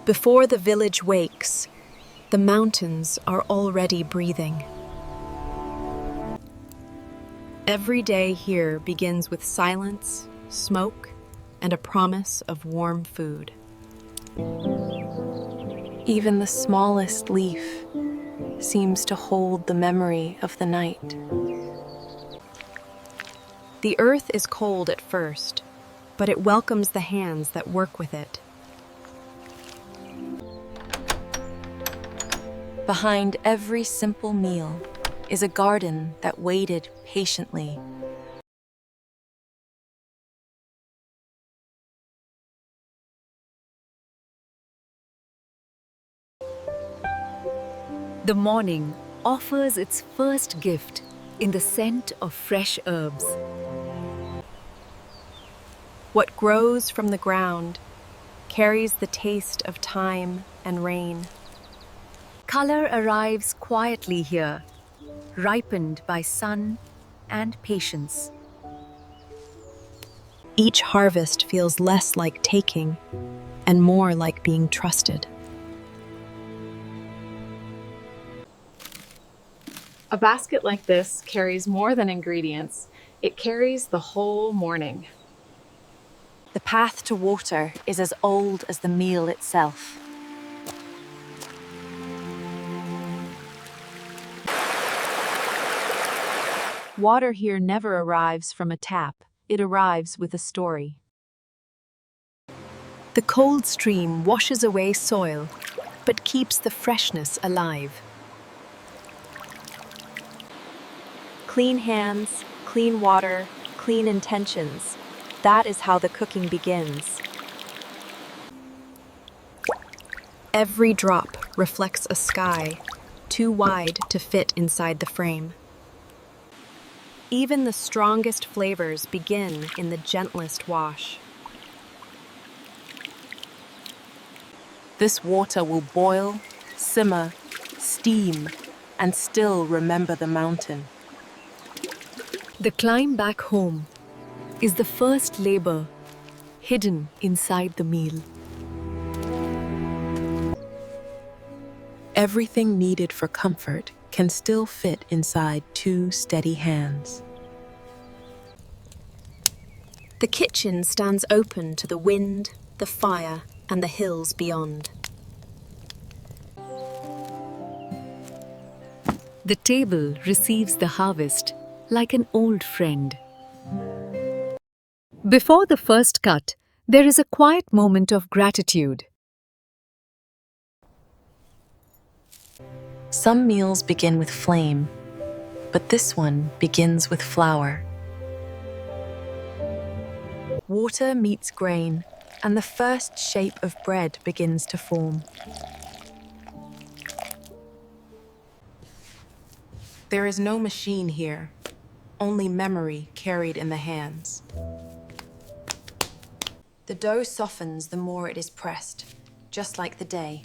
Before the village wakes, the mountains are already breathing. Every day here begins with silence, smoke, and a promise of warm food. Even the smallest leaf seems to hold the memory of the night. The earth is cold at first, but it welcomes the hands that work with it. Behind every simple meal is a garden that waited patiently. The morning offers its first gift in the scent of fresh herbs. What grows from the ground carries the taste of time and rain. Color arrives quietly here, ripened by sun and patience. Each harvest feels less like taking and more like being trusted. A basket like this carries more than ingredients. It carries the whole morning. The path to water is as old as the meal itself. Water here never arrives from a tap. It arrives with a story. The cold stream washes away soil, but keeps the freshness alive. Clean hands, clean water, clean intentions. That is how the cooking begins. Every drop reflects a sky too wide to fit inside the frame. Even the strongest flavors begin in the gentlest wash. This water will boil, simmer, steam, and still remember the mountain. The climb back home is the first labor hidden inside the meal. Everything needed for comfort can still fit inside two steady hands. The kitchen stands open to the wind, the fire, and the hills beyond. The table receives the harvest like an old friend. Before the first cut, there is a quiet moment of gratitude. Some meals begin with flame, but this one begins with flour. Water meets grain, and the first shape of bread begins to form. There is no machine here, only memory carried in the hands. The dough softens the more it is pressed, just like the day.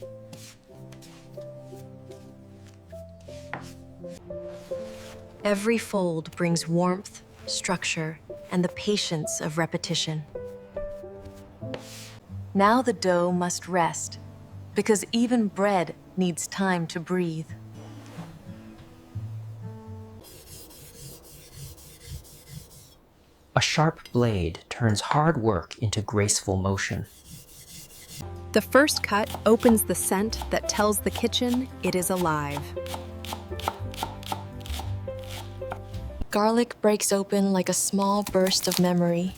Every fold brings warmth, structure, and the patience of repetition. Now the dough must rest, because even bread needs time to breathe. A sharp blade turns hard work into graceful motion. The first cut opens the scent that tells the kitchen it is alive. Garlic breaks open like a small burst of memory.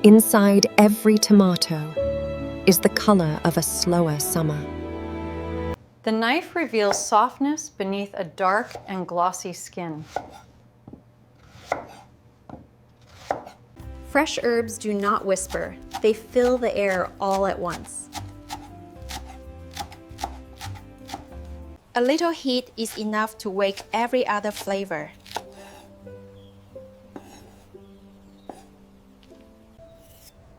Inside every tomato is the color of a slower summer. The knife reveals softness beneath a dark and glossy skin. Fresh herbs do not whisper. They fill the air all at once. A little heat is enough to wake every other flavor.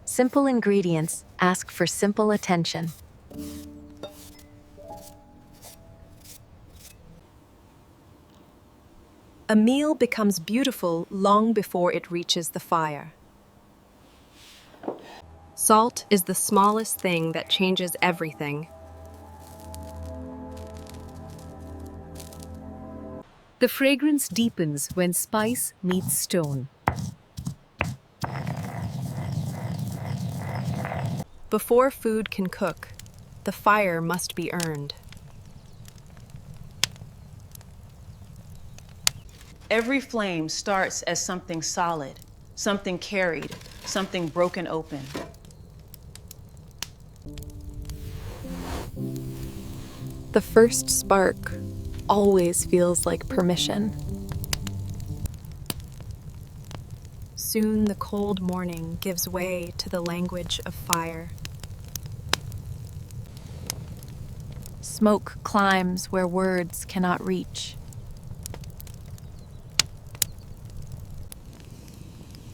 Simple ingredients ask for simple attention. A meal becomes beautiful long before it reaches the fire. Salt is the smallest thing that changes everything. The fragrance deepens when spice meets stone. Before food can cook, the fire must be earned. Every flame starts as something solid, something carried, something broken open. The first spark always feels like permission. Soon the cold morning gives way to the language of fire. Smoke climbs where words cannot reach.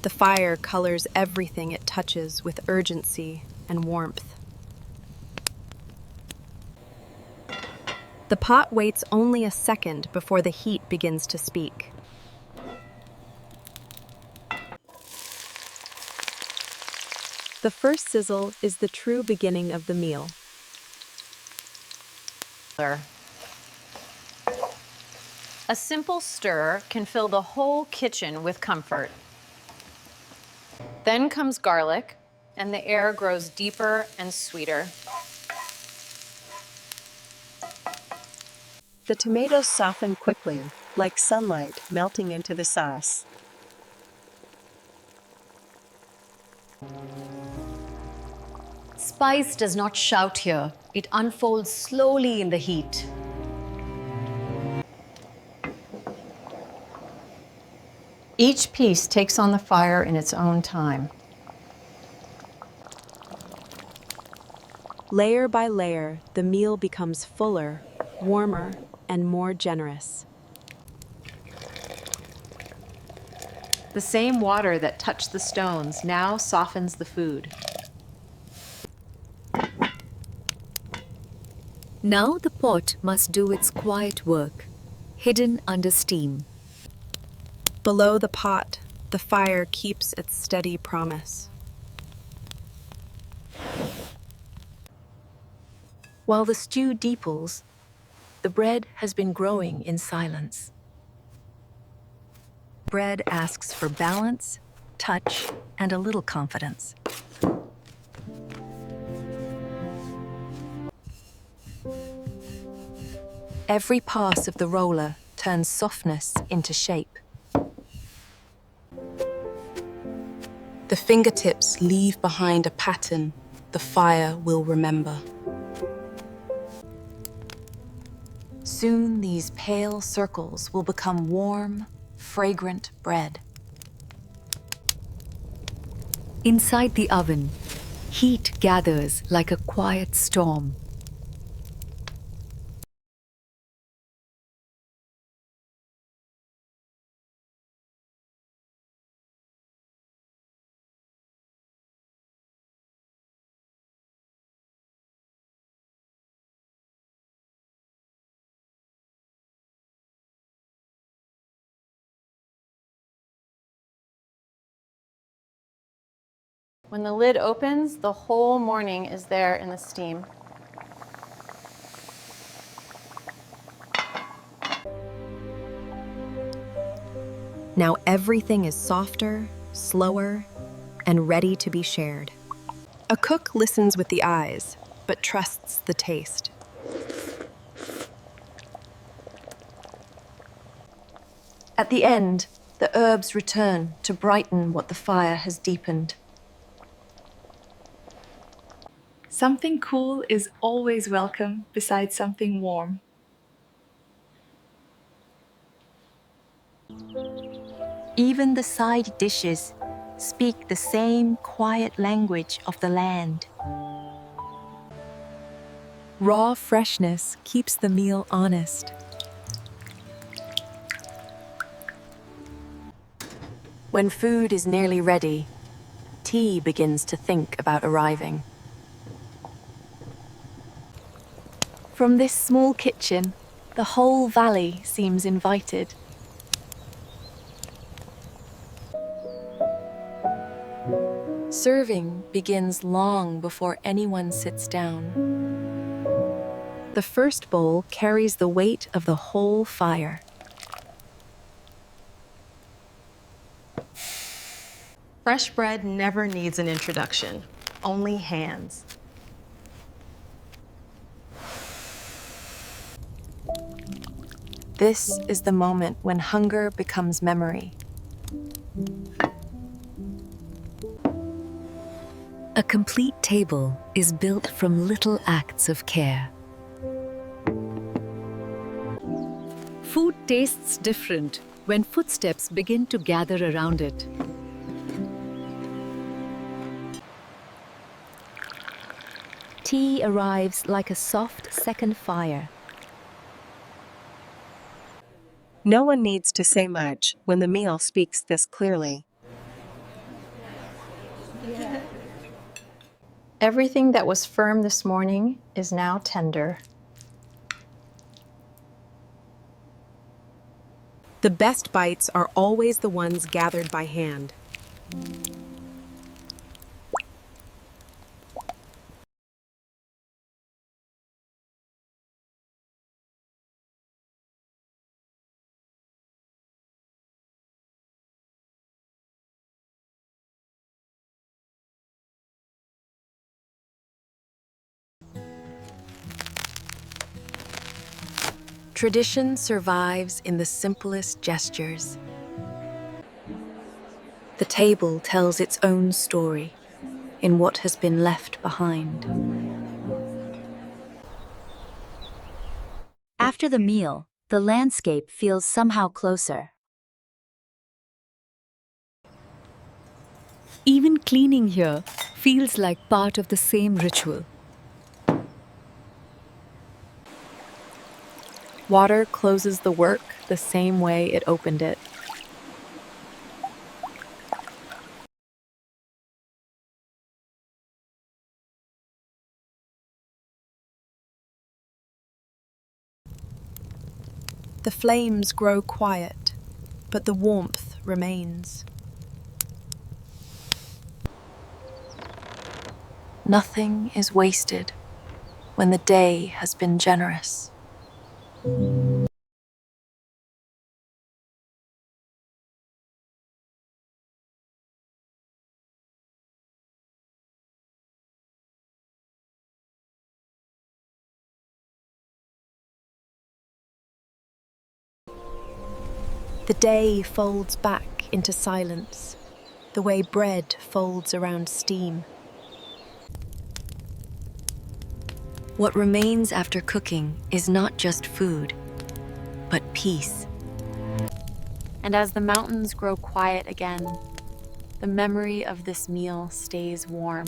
The fire colors everything it touches with urgency and warmth. The pot waits only a second before the heat begins to speak. The first sizzle is the true beginning of the meal. A simple stir can fill the whole kitchen with comfort. Then comes garlic, and the air grows deeper and sweeter. The tomatoes soften quickly, like sunlight melting into the sauce. Spice does not shout here. It unfolds slowly in the heat. Each piece takes on the fire in its own time. Layer by layer, the meal becomes fuller, warmer, and more generous. The same water that touched the stones now softens the food. Now the pot must do its quiet work, hidden under steam. Below the pot, the fire keeps its steady promise. While the stew deeples, the bread has been growing in silence. Bread asks for balance, touch, and a little confidence. Every pass of the roller turns softness into shape. The fingertips leave behind a pattern the fire will remember. Soon these pale circles will become warm, fragrant bread. Inside the oven, heat gathers like a quiet storm. When the lid opens, the whole morning is there in the steam. Now everything is softer, slower, and ready to be shared. A cook listens with the eyes, but trusts the taste. At the end, the herbs return to brighten what the fire has deepened. Something cool is always welcome beside something warm. Even the side dishes speak the same quiet language of the land. Raw freshness keeps the meal honest. When food is nearly ready, tea begins to think about arriving. From this small kitchen, the whole valley seems invited. Serving begins long before anyone sits down. The first bowl carries the weight of the whole fire. Fresh bread never needs an introduction, only hands. This is the moment when hunger becomes memory. A complete table is built from little acts of care. Food tastes different when footsteps begin to gather around it. Tea arrives like a soft second fire. No one needs to say much when the meal speaks this clearly. Everything that was firm this morning is now tender. The best bites are always the ones gathered by hand. Tradition survives in the simplest gestures. The table tells its own story in what has been left behind. After the meal, the landscape feels somehow closer. Even cleaning here feels like part of the same ritual. Water closes the work the same way it opened it. The flames grow quiet, but the warmth remains. Nothing is wasted when the day has been generous. The day folds back into silence, the way bread folds around steam. What remains after cooking is not just food, but peace. And as the mountains grow quiet again, the memory of this meal stays warm.